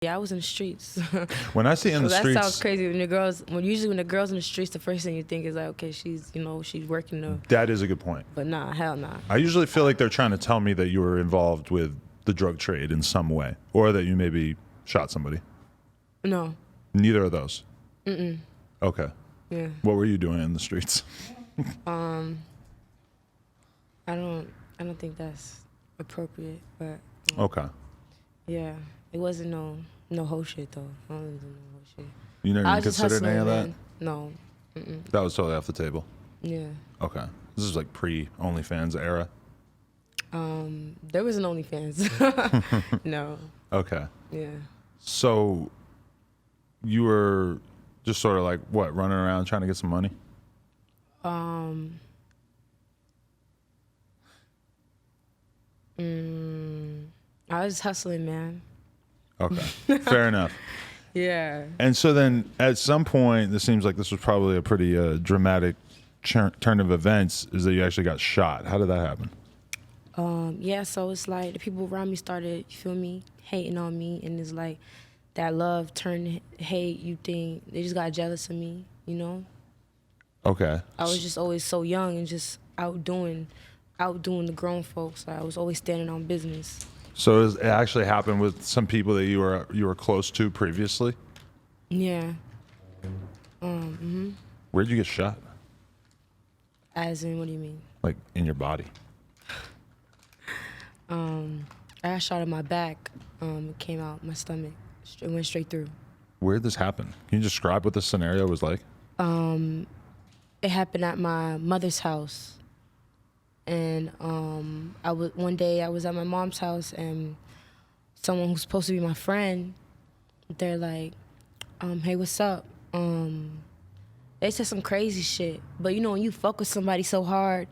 Yeah, I was in the streets. When I see in So the streets, that sounds crazy. Usually when the girls in the streets, the first thing you think is like, okay, she's working the. that is a good point. But nah, hell nah. I usually feel like they're trying to tell me that you were involved with the drug trade in some way, or that you maybe shot somebody. No. Neither of those. Mm-mm. Okay. Yeah. What were you doing in the streets? I don't think that's appropriate, but. Okay. Yeah, it wasn't no whole shit though. I don't do no whole shit. You never I even was just considered any of hustling, that? man. No. Mm-mm. That was totally off the table. Yeah. Okay. This is like pre-OnlyFans era. There was an OnlyFans. No. Okay. Yeah. So you were just sort of like what, running around trying to get some money? I was hustling, man. Okay. Fair enough. Yeah. And so then at some point, this seems like this was probably a pretty dramatic turn of events, is that you actually got shot. How did that happen? Yeah, so it's like the people around me started, you feel me, hating on me, and it's like that love turned hate. You think they just got jealous of me, you know? Okay. I was just always so young and just outdoing the grown folks. I was always standing on business. So it actually happened with some people that you were close to previously? Yeah. Where'd you get shot? As in, what do you mean? Like in your body? I got shot in my back. It came out my stomach. It went straight through. Where did this happen? Can you describe what the scenario was like? It happened at my mother's house. And one day I was at my mom's house, and someone who's supposed to be my friend, they're like, hey, what's up? They said some crazy shit. But you know, when you fuck with somebody so hard,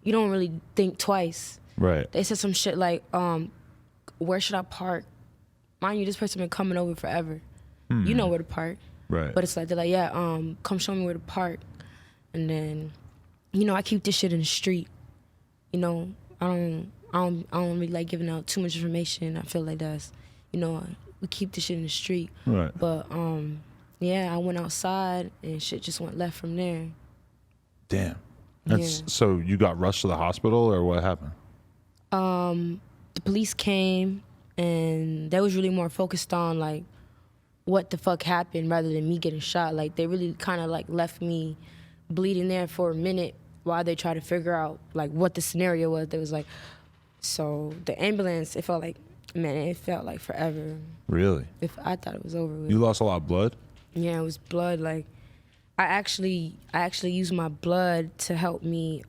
you don't really think twice. Right. They said some shit like, where should I park? Mind you, this person been coming over forever. You know where to park. Right. But it's like, they're like, yeah, come show me where to park. And then, you know, I keep this shit in the street. You know, I don't really like giving out too much information. I feel like that's, you know, we keep this shit in the street. Right. But yeah, I went outside and shit just went left from there. Damn. Yeah. So you got rushed to the hospital, or what happened? The police came, and they was really more focused on like what the fuck happened rather than me getting shot. Like they really kind of like left me bleeding there for a minute while they try to figure out like what the scenario was. They was like, so the ambulance, it felt like forever. Really? I thought it was over with. You lost a lot of blood? Yeah, it was blood. Like I actually used my blood to help me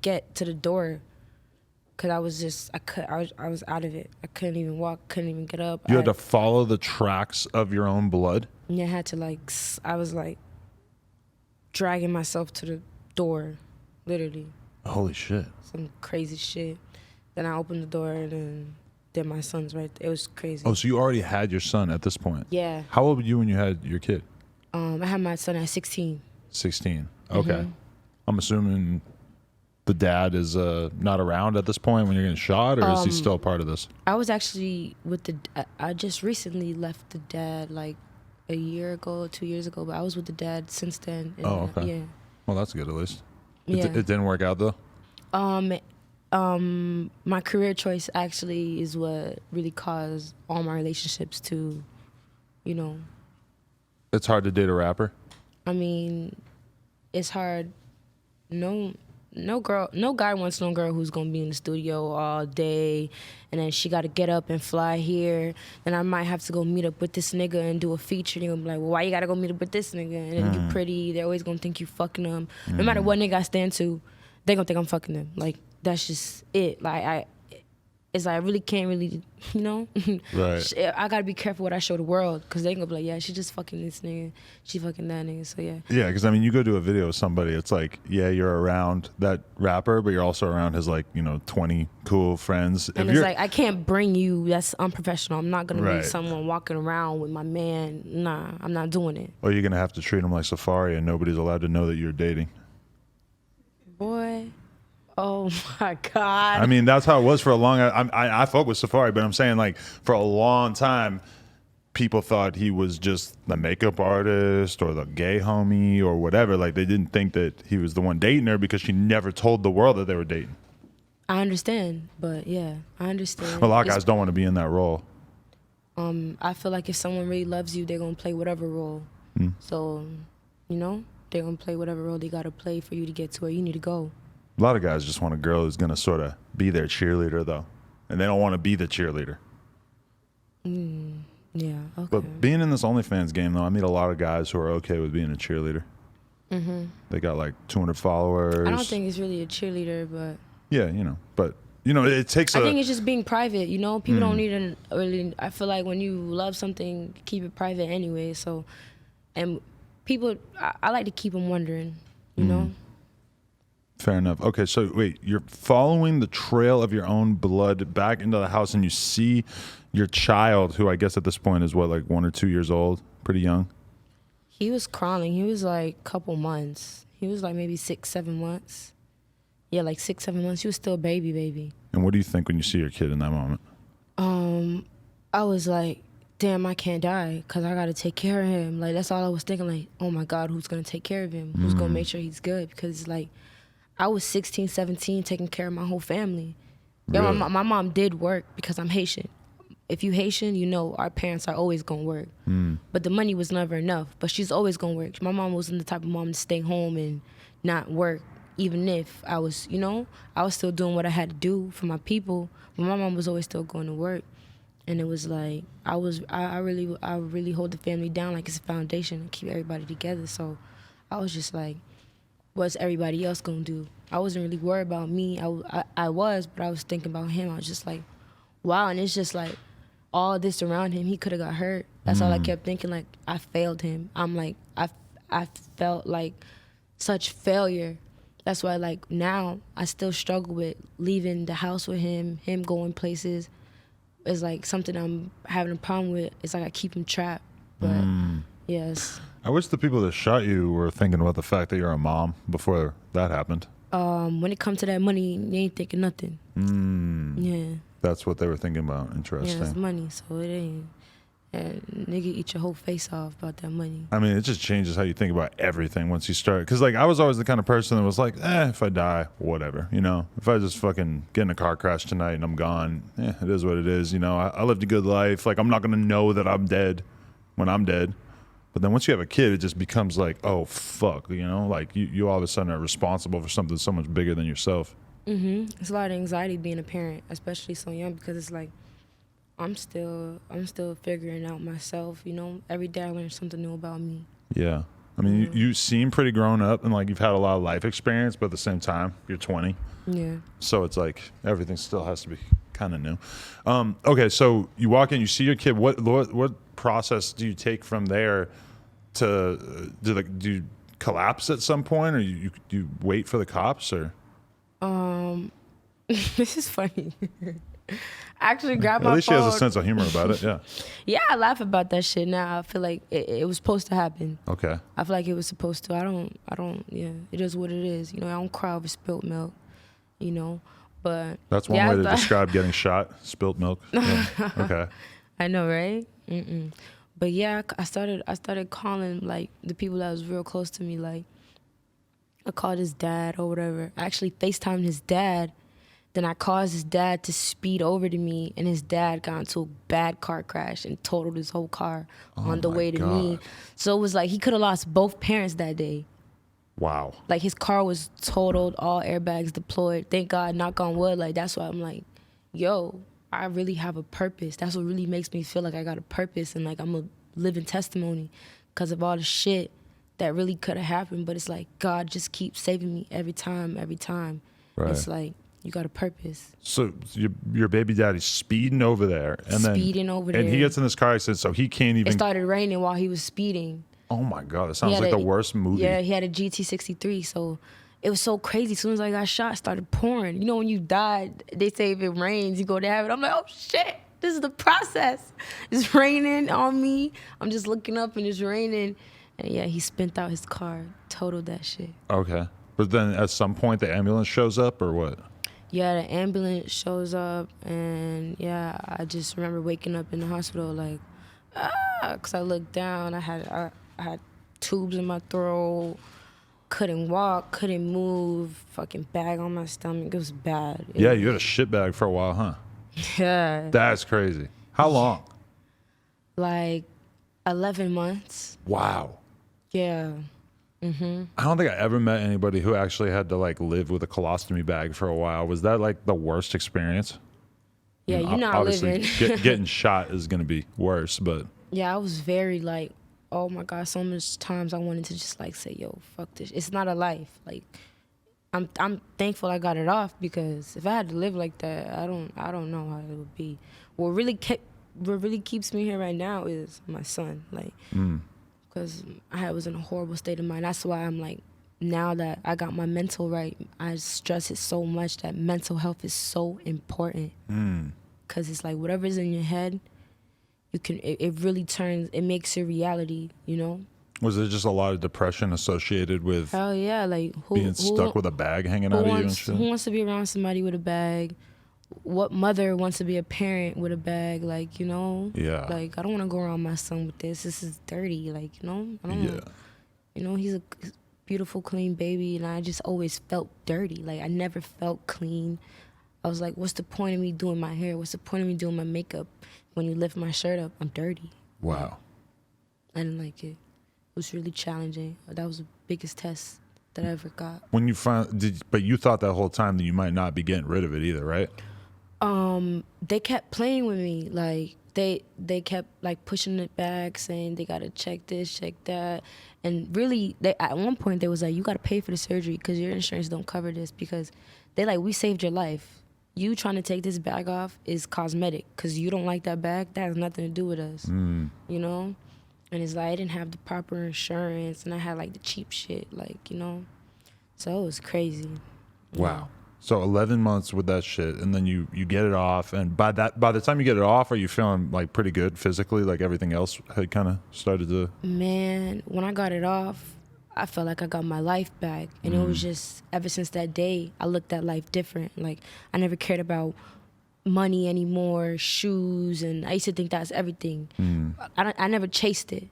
get to the door, cause I was out of it. I couldn't even walk, couldn't even get up. You had to follow the tracks of your own blood? Yeah, I had to I was like dragging myself to the door, literally. Holy shit. Some crazy shit. Then I opened the door, and then my son's right there. It was crazy. Oh, so you already had your son at this point? Yeah. How old were you when you had your kid? I had my son at 16. 16. Okay. I'm assuming the dad is not around at this point when you're getting shot, or is he still a part of this? I was actually with I just recently left the dad like a year ago, 2 years ago, but I was with the dad since then. And, Oh, okay. Yeah. Well, that's good at least. Yeah. It didn't work out though? My career choice actually is what really caused all my relationships to, you know. It's hard to date a rapper? I mean, it's hard. No guy wants no girl who's gonna be in the studio all day, and then she gotta get up and fly here. Then I might have to go meet up with this nigga and do a feature. They're gonna be like, well, why you gotta go meet up with this nigga? And then you pretty. They're always gonna think you fucking them. No matter what nigga I stand to, they gonna think I'm fucking them. Like that's just it. Like it's like I really can't really, you know. Right. I gotta be careful what I show the world, because they gonna be like, yeah, she just fucking this nigga, she fucking that nigga. So yeah. Yeah, because I mean, you go do a video with somebody, it's like, yeah, you're around that rapper, but you're also around his 20 cool friends. And it's like, I can't bring you. That's unprofessional. I'm not gonna Right. be someone walking around with my man. Nah, I'm not doing it. Or you're gonna have to treat him like Safari, and nobody's allowed to know that you're dating. Boy. Oh my God. I mean, that's how it was for a long. I fuck with Safari, but I'm saying like for a long time, people thought he was just the makeup artist or the gay homie or whatever. Like, they didn't think that he was the one dating her because she never told the world that they were dating. I understand, but yeah, I understand. A lot of guys don't want to be in that role. I feel like if someone really loves you, they're gonna play whatever role. So, you know, they're gonna play whatever role they gotta play for you to get to where you need to go. A lot of guys just want a girl who's gonna sort of be their cheerleader, though, and they don't want to be the cheerleader. Yeah, okay. But being in this OnlyFans game, though, I meet a lot of guys who are okay with being a cheerleader. They got like 200 followers. I don't think it's really a cheerleader, but yeah, but it takes. I think it's just being private. People don't need really. I feel like when you love something, keep it private anyway. So, and people, I like to keep them wondering. You know. Fair enough. Okay, so wait, you're following the trail of your own blood back into the house, and you see your child, who I guess at this point is what, like 1 or 2 years old, pretty young. He was crawling. He was like a couple months. He was like maybe 6-7 months. Yeah, like 6-7 months. He was still a baby. And what do you think when you see your kid in that moment? I was like, damn, I can't die because I got to take care of him. Like, that's all I was thinking. Like, oh my God, who's going to take care of him? Who's going to make sure he's good? Because, like, I was 16, 17 taking care of my whole family. Really? Yeah, my mom did work because I'm Haitian. If you Haitian, our parents are always going to work. But the money was never enough. But she's always going to work. My mom wasn't the type of mom to stay home and not work. Even if I was, I was still doing what I had to do for my people. But my mom was always still going to work. And it was like, I really hold the family down like it's a foundation and keep everybody together. So I was just like, what's everybody else gonna do? I wasn't really worried about me. I was, but I was thinking about him. I was just like, wow. And it's just like, all this around him, he could have got hurt. That's all I kept thinking. Like, I failed him. I'm like, I felt like such failure. That's why, like, now I still struggle with leaving the house with him going places. It's like something I'm having a problem with. It's like I keep him trapped. But yes. I wish the people that shot you were thinking about the fact that you're a mom before that happened. When it comes to that money, they ain't thinking nothing. Yeah. That's what they were thinking about. Interesting. Yeah, it's money, so it ain't. And nigga eat your whole face off about that money. I mean, it just changes how you think about everything once you start. Because, like, I was always the kind of person that was like, if I die, whatever. If I just fucking get in a car crash tonight and I'm gone, it is what it is. I lived a good life. Like, I'm not going to know that I'm dead when I'm dead. But then once you have a kid, it just becomes like, oh, fuck, Like, you all of a sudden are responsible for something so much bigger than yourself. It's a lot of anxiety being a parent, especially so young, because it's like I'm still figuring out myself. Every day I learn something new about me. Yeah, I mean, you seem pretty grown up and like you've had a lot of life experience, but at the same time, you're 20. Yeah. So it's like everything still has to be kind of new. Okay, so you walk in, you see your kid. What process do you take from there to do you collapse at some point, or you wait for the cops, or? This is funny. I actually grabbed my phone. At least she has a sense of humor about it, yeah. Yeah, I laugh about that shit now. I feel like it was supposed to happen. Okay. I feel like it was supposed to. I don't, yeah. It is what it is. I don't cry over spilt milk, but. That's one way to describe getting shot, spilt milk. Yeah. Okay. I know, right? But yeah, I started calling, like, the people that was real close to me, like, I called his dad or whatever. I actually FaceTimed his dad. Then I caused his dad to speed over to me, and his dad got into a bad car crash and totaled his whole car on the way to me. So it was like he could have lost both parents that day. Wow. Like, his car was totaled, all airbags deployed. Thank God, knock on wood. Like, that's why I'm like, yo, I really have a purpose. That's what really makes me feel like I got a purpose and like I'm a living testimony because of all the shit that really could have happened. But it's like God just keeps saving me every time. Right. It's like, you got a purpose. So your baby daddy's speeding over there. And he gets in this car accident, so he can't even. It started raining while he was speeding. Oh my God, that sounds like the worst movie. Yeah, he had a GT63, so it was so crazy. As soon as I got shot, it started pouring. When you died, they say if it rains, you go to heaven. I'm like, oh shit, this is the process. It's raining on me. I'm just looking up and it's raining. And yeah, he spent out his car, totaled that shit. Okay. But then at some point the ambulance shows up or what? Yeah, the ambulance shows up, and yeah, I just remember waking up in the hospital like, Cause I looked down, I had tubes in my throat, couldn't walk, couldn't move, fucking bag on my stomach. It was bad. Yeah, you had a shit bag for a while, huh? Yeah. That's crazy. How long? Like 11 months. Wow. Yeah. I don't think I ever met anybody who actually had to like live with a colostomy bag for a while. Was that like the worst experience? Yeah, I mean, you're not obviously living. getting shot is going to be worse, but Yeah, I was very like, oh my God, so much times I wanted to just like say, yo, fuck this. It's not a life. Like, I'm thankful I got it off, because if I had to live like that, I don't know how it would be. What really keeps me here right now is my son. Like, because I was in a horrible state of mind. That's why I'm like, now that I got my mental right, I stress it so much that mental health is so important. Because it's like whatever's in your head, it really turns, it makes your reality, you know? was there just a lot of depression associated with Hell yeah, like being stuck with a bag hanging out of you and shit? Who wants to be around somebody with a bag? What mother wants to be a parent with a bag? Like, you know? Yeah. Like, I don't want to go around my son with this. This is dirty. Like, you know? I don't Yeah. You know, he's a beautiful, clean baby, and I just always felt dirty. Like, I never felt clean. I was like, what's the point of me doing my hair? What's the point of me doing my makeup? When you lift my shirt up, I'm dirty. Wow. I didn't like it. It was really challenging. That was the biggest test that I ever got. When you but you thought that whole time that you might not be getting rid of it either, right? They kept playing with me. Like, they kept like pushing it back, saying they gotta check this, check that, and really, at one point they was like, you gotta pay for the surgery because your insurance don't cover this, because they like, we saved your life. You trying to take this bag off is cosmetic, because you don't like that bag. That has nothing to do with us, you know. And it's like, I didn't have the proper insurance, and I had like the cheap shit, like, you know. So it was crazy. Wow. So 11 months with that shit, and then you get it off, and by the time you get it off, are you feeling like pretty good physically? Like everything else had kind of started to. Man, when I got it off, I felt like I got my life back, and it was just, ever since that day, I looked at life different. Like, I never cared about money anymore, shoes, and I used to think that's everything. I never chased it.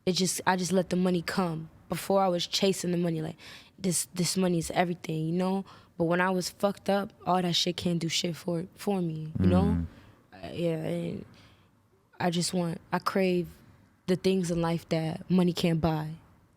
I just let the money come. Before, I was chasing the money, like this money is everything, you know. But when I was fucked up, all that shit can't do shit for me, you know. Yeah, and I crave the things in life that money can't buy.